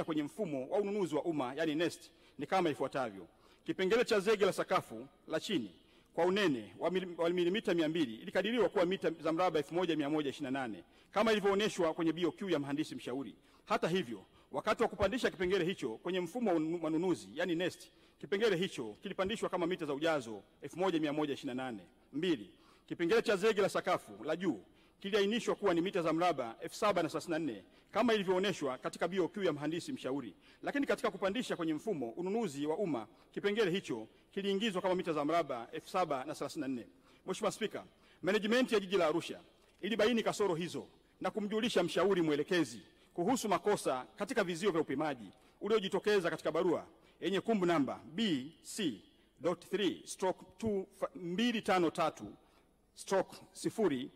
kwenye mfumo wa ununuzi wa umma yani NeST ni kama ifuatavyo. Kipengele cha zege la sakafu la chini kwa unene wa milimita 200 ilikadiriwa kuwa mita za mraba 1128 kama ilivyoonyeshwa kwenye BOQ ya mhandisi mshauri. Hata hivyo, wakati wa kupandisha kipengele hicho kwenye mfumo wa ununuzi yani NeST, kipengele hicho kilipandishwa kama mita za ujazo 1128. 2. Kipengele cha zege la sakafu la juu kiliainishwa kuwa ni mita za mraba 7034 kama ilivyoonyeshwa katika BOQ ya mhandisi mshauri. Lakini katika kupandisha kwenye mfumo ununuzi wa umma, kipengele hicho kiliingizwa kama mita za mraba 7034. Mheshimiwa Spika, management ya jiji la Arusha ilibaini kasoro hizo na kumjulisha mshauri mwelekezi kuhusu makosa katika vizio vya upimaji uliojitokeza katika barua yenye kumbu namba BC.3/253/0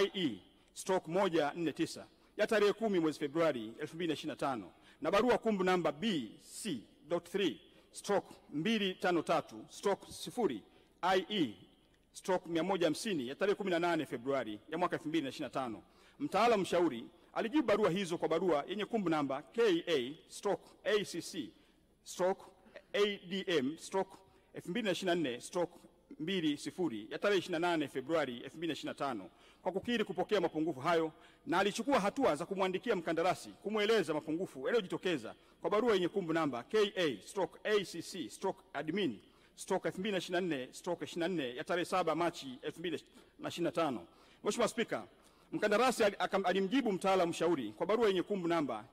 IE/149 ya tarehe 10 mwezi Februari 2025 na barua kumbu namba BC.3/253/0 IE/150 ya tarehe 18 Februari ya mwaka 2025. Mtaalamu mshauri alijibu barua hizo kwa barua yenye kumbu namba KA/ACC/ADM/2024/20 ya tarehe 28 Februari 2025 kwa kukiri kupokea mapungufu hayo, na alichukua hatua za kumwandikia mkandarasi kumweleza mapungufu yaliyojitokeza kwa barua yenye kumbu namba KA/ACC/Admin/2024/24 ya tarehe 7 Machi 2025. Mheshimiwa Spika, mkandarasi alimjibu mtaalamu mshauri kwa barua yenye kumbu namba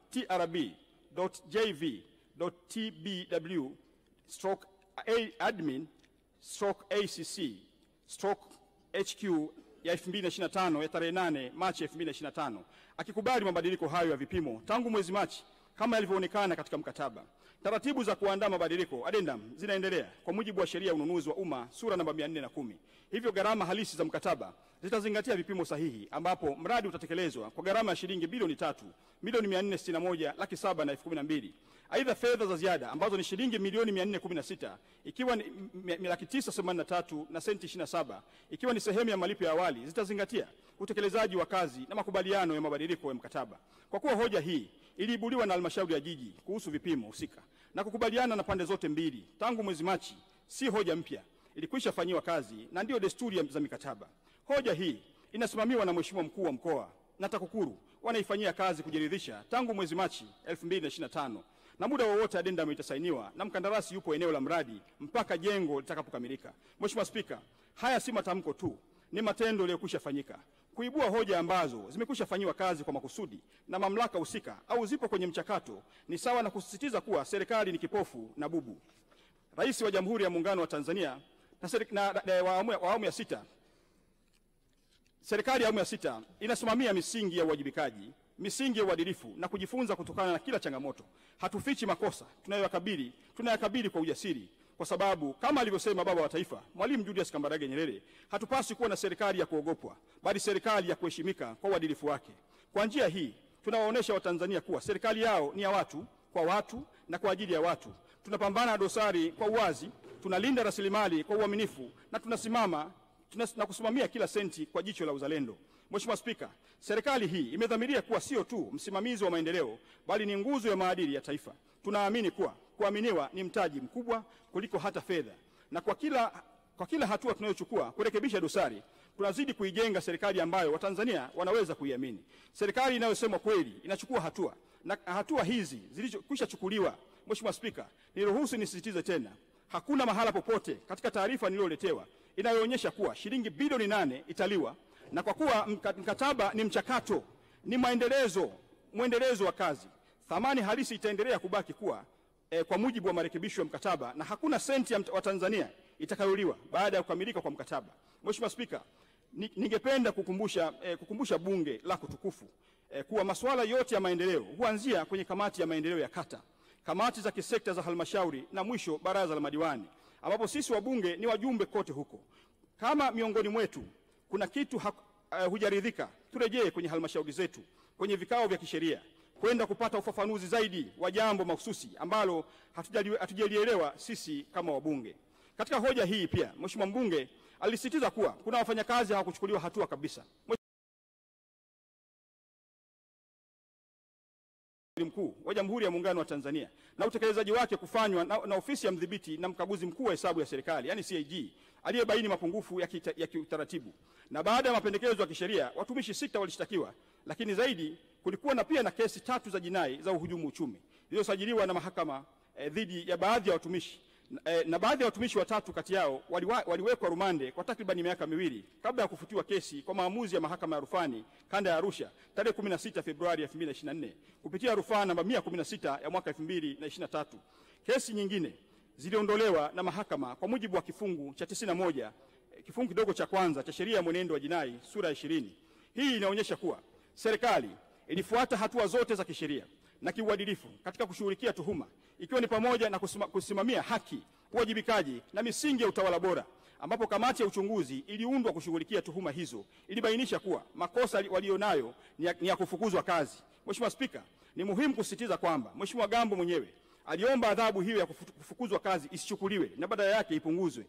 TRB.JV.TBW/Admin/ACC/HQ ya 2025 ya tarehe 8 Machi 2025 akikubali mabadiliko hayo ya vipimo tangu mwezi Machi kama yalivyoonekana katika mkataba. Taratibu za kuandaa mabadiliko addendum zinaendelea kwa mujibu wa sheria ya ununuzi wa umma sura namba 410. Hivyo gharama halisi za mkataba zitazingatia vipimo sahihi, ambapo mradi utatekelezwa kwa gharama ya shilingi bilioni 3,461,712,012. Aidha, fedha za ziada ambazo ni shilingi milioni 416 ikiwa ni 983 na senti 27 ikiwa ni sehemu ya malipo ya awali zitazingatia utekelezaji wa kazi na makubaliano ya mabadiliko ya mkataba. Kwa kuwa hoja hii iliibuliwa na halmashauri ya jiji kuhusu vipimo husika na kukubaliana na pande zote mbili tangu mwezi Machi, si hoja mpya, ilikwisha fanyiwa kazi na ndio desturi za mikataba. Hoja hii inasimamiwa na Mheshimiwa Mkuu wa Mkoa na TAKUKURU wanaifanyia kazi kujiridhisha tangu mwezi Machi 2025, na muda wowote addendum itasainiwa na mkandarasi yupo eneo la mradi mpaka jengo litakapokamilika. Mheshimiwa Spika, haya si matamko tu, ni matendo yaliyokwisha fanyika. Kuibua hoja ambazo zimekwisha fanyiwa kazi kwa makusudi na mamlaka husika au zipo kwenye mchakato ni sawa na kusisitiza kuwa serikali ni kipofu na bubu. Rais wa Jamhuri ya Muungano wa Tanzania serikali ya awamu ya sita inasimamia misingi ya uwajibikaji, misingi ya uadilifu na kujifunza kutokana na kila changamoto. Hatufichi makosa tunayakabili kwa ujasiri, kwa sababu kama alivyosema baba wa taifa Mwalimu Julius Kambarage Nyerere, hatupaswi kuwa na serikali ya kuogopwa, bali serikali ya kuheshimika kwa uadilifu wake. Kwa njia hii tunawaonesha Watanzania kuwa serikali yao ni ya watu, kwa watu na kwa ajili ya watu. Tunapambana na dosari kwa uwazi, tunalinda rasilimali kwa uaminifu na tunasimama na kusimamia kila senti kwa jicho la uzalendo. Mheshimiwa Spika, serikali hii imedhamiria kuwa sio tu msimamizi wa maendeleo, bali ni nguzo ya maadili ya taifa. Tunaamini kuwa kuaminiwa ni mtaji mkubwa kuliko hata fedha, na kwa kila hatua tunayochukua kurekebisha dosari, tunazidi kuijenga serikali ambayo Watanzania wanaweza kuiamini. Serikali inayosema kweli inachukua hatua, na hatua hizi zilizokwisha chukuliwa. Mheshimiwa Spika, niruhusu nisisitize tena, hakuna mahala popote katika taarifa niliyoletewa inayoonyesha kuwa shilingi bilioni 8 italiwa, na kwa kuwa mkataba ni mchakato, ni mwendelezo wa kazi, thamani halisi itaendelea kubaki kuwa kwa mujibu wa marekebisho ya mkataba, na hakuna senti ya Watanzania itakayoliwa baada ya kukamilika kwa mkataba. Mheshimiwa Spika, ningependa kukumbusha bunge lako tukufu kuwa masuala yote ya maendeleo huanzia kwenye kamati ya maendeleo ya kata, kamati za kisekta za halmashauri na mwisho baraza la madiwani, ambapo sisi wabunge ni wajumbe kote huko. Kama miongoni mwetu kuna kitu hujaridhika, turejee kwenye halmashauri zetu, kwenye vikao vya kisheria, kwenda kupata ufafanuzi zaidi wa jambo mahususi ambalo hatujalielewa sisi kama wabunge. Katika hoja hii pia Mheshimiwa mbunge alisisitiza kuwa kuna wafanyakazi hawakuchukuliwa hatua kabisa. Mkuu wa Jamhuri ya Muungano wa Tanzania na utekelezaji wake kufanywa na ofisi ya mdhibiti na mkaguzi mkuu wa hesabu ya serikali, yani CAG, aliyebaini mapungufu ya kiutaratibu. Na baada ya mapendekezo ya kisheria, watumishi 6 walishtakiwa, lakini zaidi kulikuwa pia na kesi 3 za jinai za uhujumu uchumi zilizosajiliwa na mahakama dhidi ya baadhi ya watumishi, na baadhi ya watumishi 3 kati yao waliwekwa rumande kwa takriban miaka 2 kabla ya kufutiwa kesi kwa maamuzi ya mahakama ya rufani kanda ya Arusha tarehe 16 Februari 2024 kupitia rufaa namba 116 ya mwaka 2023. Kesi nyingine ziliondolewa na mahakama kwa mujibu wa kifungu cha 91 kifungu kidogo cha kwanza cha sheria ya mwenendo wa jinai sura ya 20. Hii inaonyesha kuwa serikali ilifuata hatua zote za kisheria na kiuadilifu katika kushughulikia tuhuma, ikiwa ni pamoja na kusimamia haki, uwajibikaji na misingi ya utawala bora, ambapo kamati ya uchunguzi iliundwa kushughulikia tuhuma hizo ilibainisha kuwa makosa walionayo ni ya kufukuzwa kazi. Mheshimiwa Spika, ni muhimu kusisitiza kwamba Mheshimiwa Gambo mwenyewe aliomba adhabu hiyo ya kufukuzwa kazi isichukuliwe na badala yake ipunguzwe